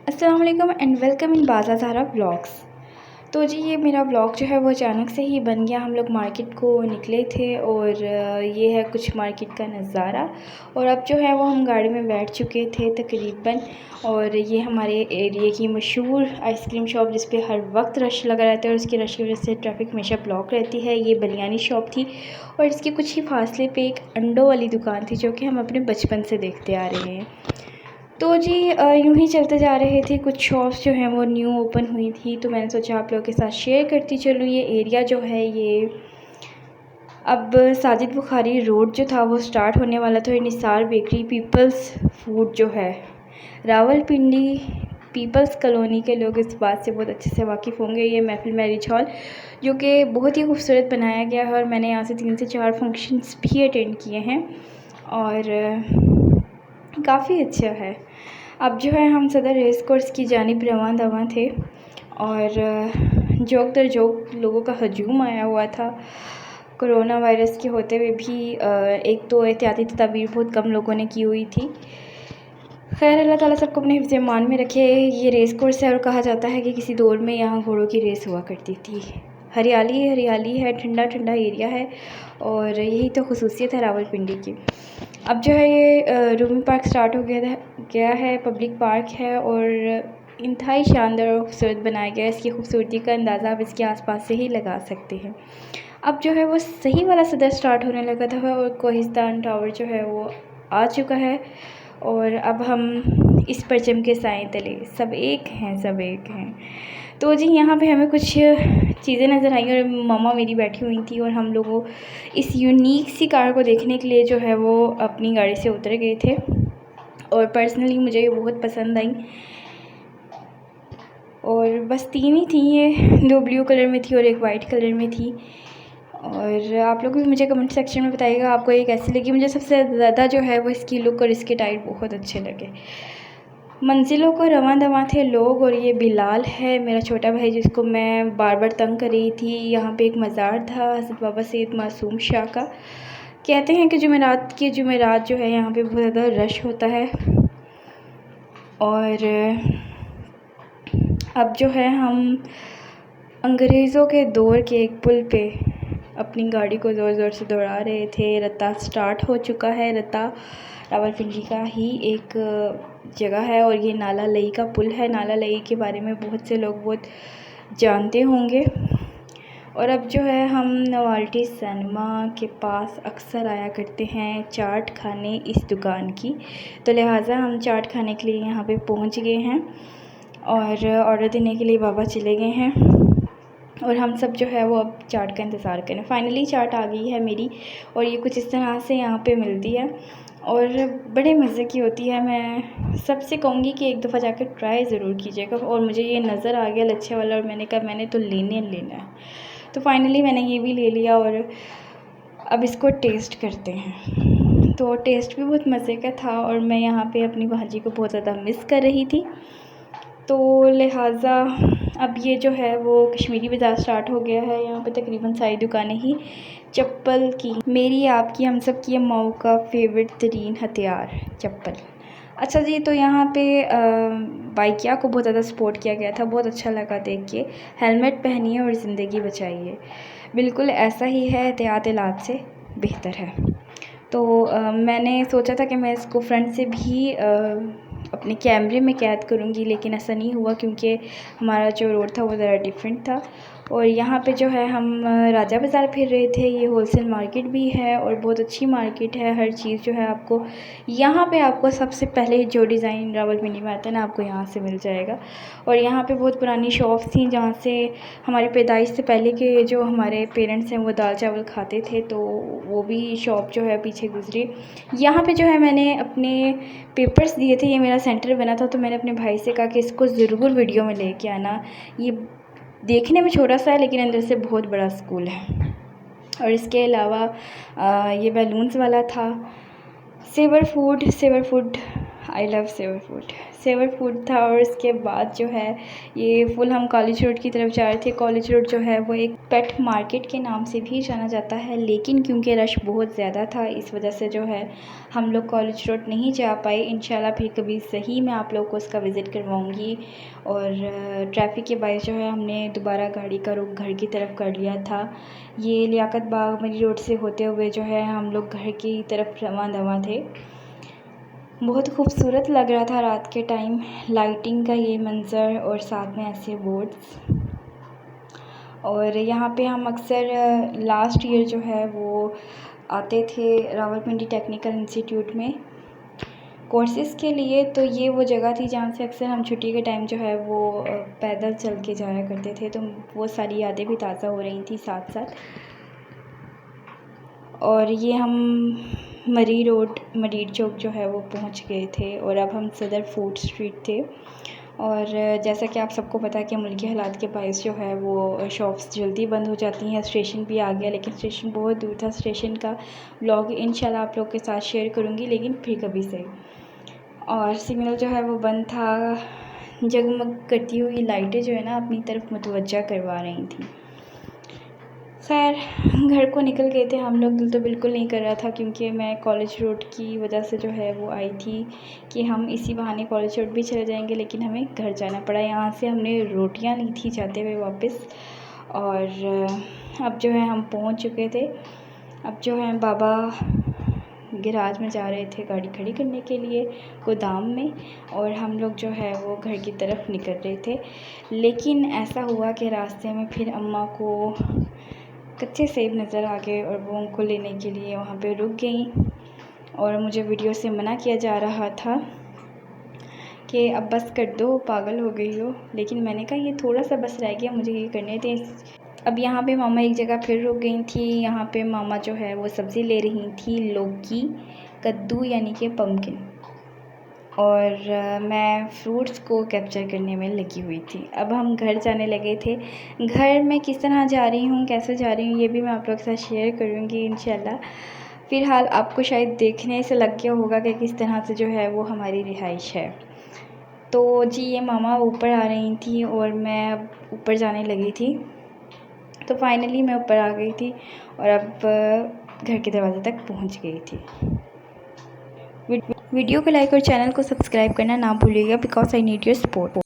अस्सलाम वालेकुम and welcome in Baaza Zara vlogs. तो जी ये मेरा व्लॉग जो है वो अचानक से ही बन गया। हम लोग मार्केट को निकले थे और ये है कुछ मार्केट का नज़ारा। और अब जो है वो हम गाड़ी में बैठ चुके थे तकरीबन। और ये हमारे एरिया की मशहूर आइसक्रीम शॉप जिस पे हर वक्त रश लगा रहता है और उसकी रश की वजह से ट्रैफिक हमेशा ब्लॉक रहती है, ये बिरयानी शॉप थी। और इसके कुछ ही फासले पे एक अंडों वाली दुकान थी जो कि हम अपने बचपन से देखते आ रहे हैं। तो जी यूँ ही चलते जा रहे थे। कुछ शॉप्स जो हैं वो न्यू ओपन हुई थी, तो मैंने सोचा आप लोगों के साथ शेयर करती चलूँ। ये एरिया जो है ये अब साजिद बुखारी रोड जो था वो स्टार्ट होने वाला था। निसार बेकरी पीपल्स फूड जो है रावलपिंडी पीपल्स कॉलोनी के लोग इस बात से बहुत अच्छे से वाकिफ़ होंगे। ये महफिल मैरिज हॉल जो कि बहुत ही खूबसूरत बनाया गया है और मैंने यहाँ से 3 से 4 फंक्शंस भी अटेंड किए हैं और काफ़ी अच्छा है। अब जो है हम सदर रेस कोर्स की जानिब रवां दवां थे और जोक दर जोक लोगों का हजूम आया हुआ था। कोरोना वायरस के होते हुए भी एक तो एहतियाती तदाबीर बहुत कम लोगों ने की हुई थी। खैर अल्लाह ताला सबको अपने हिफ्ज़ ईमान में रखे। ये रेस कोर्स है और कहा जाता है कि किसी दौर में यहाँ घोड़ों की रेस हुआ करती थी। हरियाली हरियाली है, ठंडा ठंडा एरिया है और यही तो ख़ुसूसियत है रावलपिंडी की। अब जो है ये रूमी पार्क स्टार्ट हो गया है। पब्लिक पार्क है और इंतहाई शानदार और खूबसूरत बनाया गया है। इसकी खूबसूरती का अंदाज़ा आप इसके आसपास से ही लगा सकते हैं। अब जो है वो सही वाला सदर स्टार्ट होने लगा था और कोहिस्तान टावर जो है वो आ चुका है और अब हम इस परचम के साए तले सब एक हैं, सब एक हैं। तो जी यहाँ पे हमें कुछ चीज़ें नज़र आई और मम्मा मेरी बैठी हुई थी और हम लोगों इस यूनिक सी कार को देखने के लिए जो है वो अपनी गाड़ी से उतर गए थे और पर्सनली मुझे ये बहुत पसंद आई। और बस 3 ही थी ये, 2 ब्लू कलर में थी और एक वाइट कलर में थी। और आप लोग भी मुझे कमेंट सेक्शन में बताइएगा आपको ये कैसी लगी। मुझे सबसे ज़्यादा जो है वो इसकी लुक और इसके टायर बहुत अच्छे लगे। मंजिलों को रवां दवां थे लोग और ये बिलाल है मेरा छोटा भाई जिसको मैं बार बार तंग कर रही थी। यहाँ पे एक मज़ार था हज़रत बाबा सैयद मासूम शाह का। कहते हैं कि जुमेरात जो है यहाँ पे बहुत ज़्यादा रश होता है। और अब जो है हम अंग्रेज़ों के दौर के एक पुल पे अपनी गाड़ी को ज़ोर ज़ोर से दौड़ा रहे थे। रत्ता स्टार्ट हो चुका है। रत्ता रावलपिंडी का ही एक जगह है और ये नाला लई का पुल है। नाला लई के बारे में बहुत से लोग बहुत जानते होंगे। और अब जो है हम नवाल्टी सिनेमा के पास अक्सर आया करते हैं चाट खाने इस दुकान की, तो लिहाजा हम चाट खाने के लिए यहाँ पे पहुँच गए हैं और ऑर्डर देने के लिए बाबा चले गए हैं और हम सब जो है वो अब चाट का इंतज़ार करें। फ़ाइनली चाट आ गई है मेरी और ये कुछ इस तरह से यहाँ पे मिलती है और बड़े मज़े की होती है। मैं सबसे कहूँगी कि एक दफ़ा जाकर ट्राई ज़रूर कीजिएगा। और मुझे ये नज़र आ गया लच्छे वाला और मैंने कहा मैंने तो लेना है। तो फ़ाइनली मैंने ये भी ले लिया और अब इसको टेस्ट करते हैं। तो टेस्ट भी बहुत मज़े का था और मैं यहाँ पे अपनी भाजी को बहुत ज़्यादा मिस कर रही थी, तो लिहाजा अब ये जो है वो कश्मीरी बाज़ार स्टार्ट हो गया है। यहाँ पे तकरीबन सारी दुकानें ही चप्पल की, मेरी आपकी हम सब की माओ का फेवरेट तरीन हथियार चप्पल। अच्छा जी, तो यहाँ पे बाइकिया को बहुत ज़्यादा सपोर्ट किया गया था, बहुत अच्छा लगा देख के। हेलमेट पहनिए और ज़िंदगी बचाइए, बिल्कुल ऐसा ही है, एहतियात इलाज से बेहतर है। तो मैंने सोचा था कि मैं इसको फ्रंट से भी अपने कैमरे में कैद करूँगी, लेकिन ऐसा नहीं हुआ क्योंकि हमारा जो रोड था वो ज़रा डिफरेंट था। और यहाँ पे जो है हम राजा बाज़ार फिर रहे थे। ये होलसेल मार्केट भी है और बहुत अच्छी मार्केट है। हर चीज़ जो है आपको यहाँ पे आपको सबसे पहले जो डिज़ाइन रावलपिंडी में आता है ना, आपको यहाँ से मिल जाएगा। और यहाँ पे बहुत पुरानी शॉप्स थी जहाँ से हमारी पैदाइश से पहले के जो हमारे पेरेंट्स हैं वो दाल चावल खाते थे, तो वो भी शॉप जो है पीछे गुजरी। यहाँ पे जो है मैंने अपने पेपर्स दिए थे, ये मेरा सेंटर बना था, तो मैंने अपने भाई से कहा कि इसको ज़रूर वीडियो में लेके आना। ये देखने में छोटा सा है लेकिन अंदर से बहुत बड़ा स्कूल है। और इसके अलावा ये बैलून्स वाला था। Savour food I love savour food. Savour food था और उसके बाद जो है ये फुल हम कॉलेज रोड की तरफ जा रहे थे। कॉलेज रोड जो है वो एक पेट मार्केट के नाम से भी जाना जाता है, लेकिन क्योंकि रश बहुत ज़्यादा था इस वजह से जो है हम लोग कॉलेज रोड नहीं जा पाए। इंशाल्लाह फिर कभी सही मैं आप लोग को उसका विज़िट करवाऊँगी। और ट्रैफिक के बायस जो है हमने दोबारा गाड़ी का रुख घर की तरफ कर लिया था। ये लियाकत बाग मरी रोड से होते हुए जो है हम लोग घर की तरफ रवां दवा थे। बहुत खूबसूरत लग रहा था रात के टाइम, लाइटिंग का ये मंज़र और साथ में ऐसे बोर्ड्स। और यहाँ पे हम अक्सर लास्ट ईयर जो है वो आते थे रावलपिंडी टेक्निकल इंस्टीट्यूट में कोर्सेज़ के लिए। तो ये वो जगह थी जहाँ से अक्सर हम छुट्टी के टाइम जो है वो पैदल चल के जाया करते थे। तो वो सारी यादें भी ताज़ा हो रही थी साथ साथ। और ये हम मरी रोड मरीड चौक जो है वो पहुंच गए थे और अब हम सदर फूड स्ट्रीट थे। और जैसा कि आप सबको पता है कि मुल्की हालात के बायस जो है वो शॉप्स जल्दी बंद हो जाती हैं। स्टेशन भी आ गया, लेकिन स्टेशन बहुत दूर था। स्टेशन का व्लॉग इंशाल्लाह आप लोग के साथ शेयर करूँगी, लेकिन फिर कभी से। और सिग्नल जो है वो बंद था। जगमग करती हुई लाइटें जो है ना अपनी तरफ मुतवज्जा करवा रही थी। खैर घर को निकल गए थे हम लोग। दिल तो बिल्कुल नहीं कर रहा था क्योंकि मैं कॉलेज रोड की वजह से जो है वो आई थी कि हम इसी बहाने कॉलेज रोड भी चले जाएंगे, लेकिन हमें घर जाना पड़ा। यहाँ से हमने रोटियाँ ली थी जाते हुए वापस। और अब जो है हम पहुँच चुके थे। अब जो है बाबा गैराज में जा रहे थे गाड़ी खड़ी करने के लिए गोदाम में, और हम लोग जो है वो घर की तरफ निकल रहे थे। लेकिन ऐसा हुआ कि रास्ते में फिर अम्मा को कच्चे सेब नज़र आ गए और वो उनको लेने के लिए वहाँ पे रुक गई। और मुझे वीडियो से मना किया जा रहा था कि अब बस कर दो, पागल हो गई हो। लेकिन मैंने कहा ये थोड़ा सा बस रह गया, मुझे ये करने थे। अब यहाँ पे मामा एक जगह फिर रुक गई थी। यहाँ पे मामा जो है वो सब्ज़ी ले रही थी, लौकी कद्दू यानी कि पम्पकिन। और मैं फ्रूट्स को कैप्चर करने में लगी हुई थी। अब हम घर जाने लगे थे। घर में किस तरह जा रही हूँ, कैसे जा रही हूँ, ये भी मैं आप लोग के साथ शेयर करूँगी इंशाल्लाह। फ़िलहाल आपको शायद देखने से लग गया होगा कि किस तरह से जो है वो हमारी रिहाइश है। तो जी ये मामा ऊपर आ रही थी और मैं अब ऊपर जाने लगी थी। तो फाइनली मैं ऊपर आ गई थी और अब घर के दरवाजे तक पहुँच गई थी। वीडियो को लाइक और चैनल को सब्सक्राइब करना ना भूलिएगा, because I need your support.